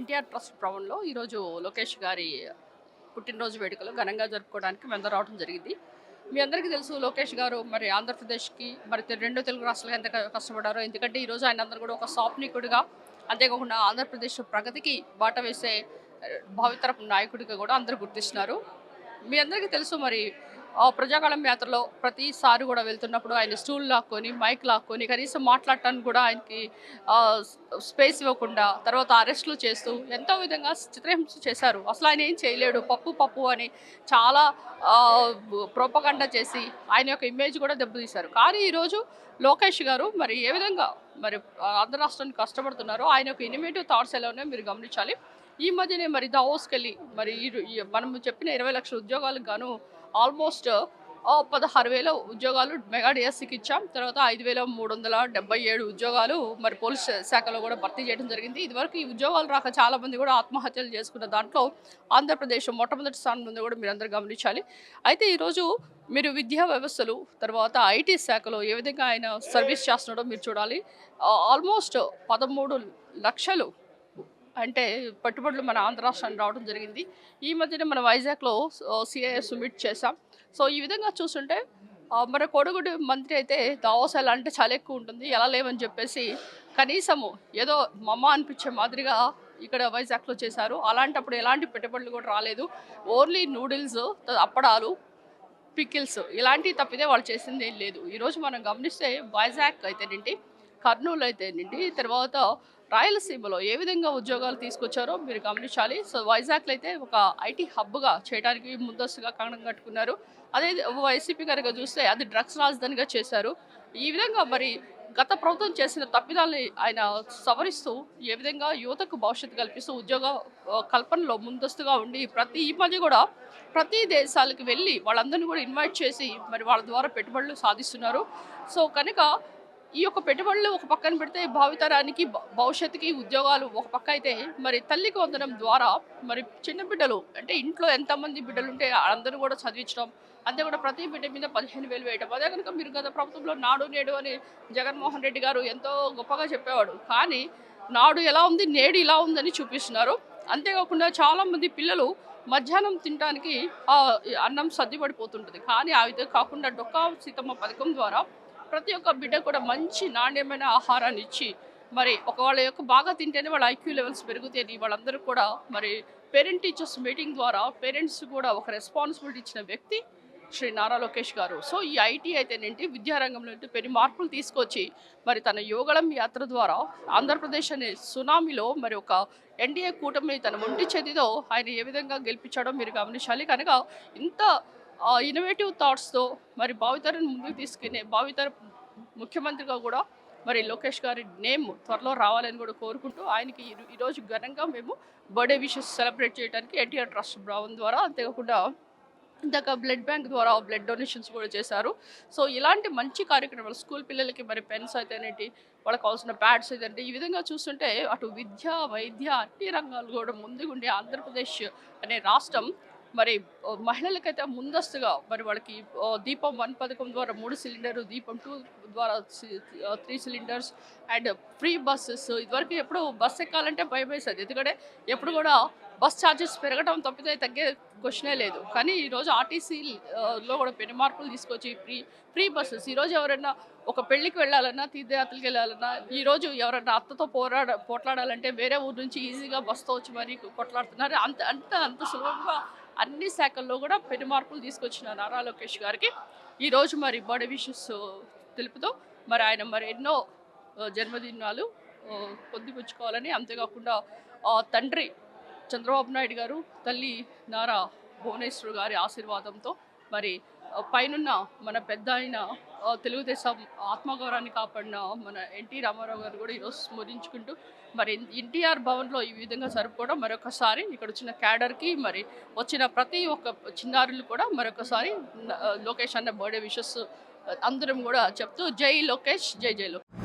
NTR trust భవన్‌లో ఈరోజు లోకేష్ గారి పుట్టినరోజు వేడుకలు ఘనంగా జరుపుకోవడానికి మేమందరం రావడం జరిగింది. మీ అందరికీ తెలుసు లోకేష్ గారు మరి ఆంధ్రప్రదేశ్‌కి మరి రెండు తెలుగు రాష్ట్రాలకు ఎంత కష్టపడ్డారో. ఎందుకంటే ఈరోజు ఆయనందరూ కూడా ఒక సాప్నికుడిగా, అంతేకాకుండా ఆంధ్రప్రదేశ్ ప్రగతికి బాట వేసే భావితరపు నాయకుడిగా కూడా అందరూ గుర్తిస్తున్నారు. మీ అందరికీ తెలుసు మరి ప్రజాకాలం యాత్రలో ప్రతిసారి కూడా వెళ్తున్నప్పుడు ఆయన స్టూల్ లాక్కొని, మైక్ లాక్కొని కనీసం మాట్లాడటానికి కూడా ఆయనకి స్పేస్ ఇవ్వకుండా, తర్వాత అరెస్టులు చేస్తూ ఎంతో విధంగా చిత్రహింస చేశారు. అసలు ఆయన ఏం చేయలేడు, పప్పు పప్పు అని చాలా ప్రోపగండా చేసి ఆయన యొక్క ఇమేజ్ కూడా దెబ్బతీశారు. కానీ ఈరోజు లోకేష్ గారు మరి ఏ విధంగా మరి ఆంధ్ర రాష్ట్రానికి కష్టపడుతున్నారో ఆయన యొక్క ఇన్నోవేటివ్ థాట్స్ ఎలా ఉన్నాయో మీరు గమనించాలి. ఈ మధ్యనే మరి దావోస్‌కెళ్ళి మరి మనం చెప్పిన 20 లక్షల ఉద్యోగాలకు గాను ఆల్మోస్ట్ 16,000 ఉద్యోగాలు మెగా డిఎస్సికి ఇచ్చాం. తర్వాత 5,377 ఉద్యోగాలు మరి పోలీస్ శాఖలో కూడా భర్తీ చేయడం జరిగింది. ఇదివరకు ఈ ఉద్యోగాలు రాక చాలామంది కూడా ఆత్మహత్యలు చేసుకున్న దాంట్లో ఆంధ్రప్రదేశ్ మొట్టమొదటి స్థానం ఉంది కూడా మీరు అందరూ గమనించాలి. అయితే ఈరోజు మీరు విద్యా వ్యవస్థలు, తర్వాత ఐటీ శాఖలో ఏ విధంగా ఆయన సర్వీస్ చేస్తున్నాడో మీరు చూడాలి. ఆల్మోస్ట్ 13 లక్షలు అంటే పెట్టుబడులు మన ఆంధ్ర రాష్ట్రానికి రావడం జరిగింది. ఈ మధ్యన మన వైజాగ్లో సిఐఎస్ సుమిట్ చేశాం. సో ఈ విధంగా చూస్తుంటే మన కొడుగుడి మంత్రి అయితే దావోస్ ఎలా అంటే చాలా ఎక్కువ ఉంటుంది, ఎలా లేవని చెప్పేసి కనీసము ఏదో మమ్మ అనిపించే మాదిరిగా ఇక్కడ వైజాగ్లో చేశారు. అలాంటప్పుడు ఎలాంటి పెట్టుబడులు కూడా రాలేదు. ఓన్లీ నూడిల్స్, అప్పడాలు, పికిల్స్ ఇలాంటివి తప్పితే వాళ్ళు చేసింది ఏం లేదు. ఈరోజు మనం గమనిస్తే వైజాగ్ అయితేనేంటి, కర్నూలు అయితేనేంటి, తర్వాత రాయలసీమలో ఏ విధంగా ఉద్యోగాలు తీసుకొచ్చారో మీరు గమనించాలి. సో వైజాగ్లో అయితే ఒక ఐటీ హబ్గా చేయడానికి ముందస్తుగా కంకణం కట్టుకున్నారు. అదే వైసీపీ కనుక చూస్తే అది డ్రగ్స్ రాజధానిగా చేశారు. ఈ విధంగా మరి గత ప్రభుత్వం చేసిన తప్పిదాలని ఆయన సవరిస్తూ ఏ విధంగా యువతకు భవిష్యత్తు కల్పిస్తూ ఉద్యోగ కల్పనలో ముందస్తుగా ఉండి ఈ మధ్య కూడా ప్రతి దేశాలకు వెళ్ళి వాళ్ళందరినీ కూడా ఇన్వైట్ చేసి మరి వాళ్ళ ద్వారా పెట్టుబడులు సాధిస్తున్నారు. సో కనుక ఈ యొక్క పెట్టుబడులు ఒక పక్కన పెడితే భావితరానికి భవిష్యత్తుకి ఉద్యోగాలు ఒక పక్క అయితే మరి తల్లికి వందనం ద్వారా మరి చిన్న బిడ్డలు అంటే ఇంట్లో ఎంతమంది బిడ్డలు ఉంటే అందరూ కూడా చదివించడం, అంతే కూడా ప్రతి బిడ్డ మీద 15,000 వేయడం. అదే కనుక మీరు గత ప్రభుత్వంలో నాడు నేడు అని జగన్మోహన్ రెడ్డి గారు ఎంతో గొప్పగా చెప్పేవాడు. కానీ నాడు ఎలా ఉంది, నేడు ఇలా ఉందని చూపిస్తున్నారు. అంతేకాకుండా చాలామంది పిల్లలు మధ్యాహ్నం తినడానికి అన్నం సర్దిపడిపోతుంటుంది. కానీ ఆ విధంగా కాకుండా డొక్కా సీతమ్మ పథకం ద్వారా ప్రతి ఒక్క బిడ్డ కూడా మంచి నాణ్యమైన ఆహారాన్ని ఇచ్చి మరి వాళ్ళ యొక్క బాగా తింటేనే వాళ్ళ ఐక్యూ లెవెల్స్ పెరుగుతాయని వాళ్ళందరూ కూడా మరి పేరెంట్ టీచర్స్ మీటింగ్ ద్వారా పేరెంట్స్ కూడా ఒక రెస్పాన్సిబిలిటీ ఇచ్చిన వ్యక్తి శ్రీ నారా లోకేష్ గారు. సో ఈ ఐటీ అయితేనేంటి, విద్యారంగంలో పెను మార్పులు తీసుకొచ్చి మరి తన యువగళం యాత్ర ద్వారా ఆంధ్రప్రదేశ్ అనే సునామీలో మరి ఒక ఎన్డీఏ కూటమిని తన ఒంటి చేతితో ఆయన ఏ విధంగా గెలిపించాడో మీరు గమనించాలి. కనుక ఇంత ఇన్నోవేటివ్ థాట్స్తో మరి భావితరాన్ని ముందుకు తీసుకునే భావితర ముఖ్యమంత్రిగా కూడా మరి లోకేష్ గారి నేమ్ త్వరలో రావాలని కూడా కోరుకుంటూ ఆయనకి ఈరోజు ఘనంగా మేము బర్త్డే విషెస్ సెలబ్రేట్ చేయడానికి ఎన్టీఆర్ ట్రస్ట్ భవన్ ద్వారా, అంతేకాకుండా ఇందాక బ్లడ్ బ్యాంక్ ద్వారా బ్లడ్ డొనేషన్స్ కూడా చేశారు. సో ఇలాంటి మంచి కార్యక్రమాలు స్కూల్ పిల్లలకి మరి పెన్స్ అయితేనేంటి, వాళ్ళకి కావాల్సిన ప్యాడ్స్ అయితే ఈ విధంగా చూస్తుంటే అటు విద్య, వైద్య అన్ని రంగాలు కూడా ముందుగుండే ఆంధ్రప్రదేశ్ అనే రాష్ట్రం మరి మహిళలకైతే ముందస్తుగా మరి వాళ్ళకి దీపం 1 పథకం ద్వారా 3 సిలిండరు, దీపం 2 ద్వారా 3 సిలిండర్స్ అండ్ ఫ్రీ బస్సెస్. ఇదివరకు ఎప్పుడు బస్ ఎక్కాలంటే భయం వేసేది, ఎందుకంటే ఎప్పుడు కూడా బస్ ఛార్జెస్ పెరగడం తప్పితే తగ్గే క్వశ్చనే లేదు. కానీ ఈరోజు ఆర్టీసీలో కూడా పెను మార్పులు తీసుకొచ్చి ఫ్రీ బస్సెస్. ఈరోజు ఎవరైనా ఒక పెళ్ళికి వెళ్ళాలన్నా, తీర్థయాత్రలకు వెళ్ళాలన్నా, ఈరోజు ఎవరైనా అత్తతో పోట్లాడాలంటే వేరే ఊరు నుంచి ఈజీగా బస్తో వచ్చి మరీ కొట్లాడుతున్నారు. అంత సులభంగా అన్ని శాఖల్లో కూడా పెను మార్పులు తీసుకొచ్చిన నారా లోకేష్ గారికి ఈరోజు మరి బర్త్డే విషెస్ తెలుపుతూ మరి ఆయన మరి ఎన్నో జన్మదినాలు పొందిపుచ్చుకోవాలని, అంతేకాకుండా తండ్రి చంద్రబాబు నాయుడు గారు, తల్లి నారా భువనేశ్వర్ గారి ఆశీర్వాదంతో మరి పైనున్న మన పెద్ద ఆయన తెలుగుదేశం ఆత్మగౌరవాన్ని కాపాడిన మన ఎన్టీ రామారావు గారు కూడా ఈరోజు స్మరించుకుంటూ మరి ఎన్టీఆర్ భవన్లో ఈ విధంగా జరుపుకోవడం మరొకసారి ఇక్కడ వచ్చిన క్యాడర్కి మరి వచ్చిన ప్రతి ఒక్క చిన్నారులు కూడా మరొకసారి లోకేష్ అన్న బర్త్డే విషెస్ అందరం కూడా చెప్తూ జై లోకేష్, జై జై లోకేష్.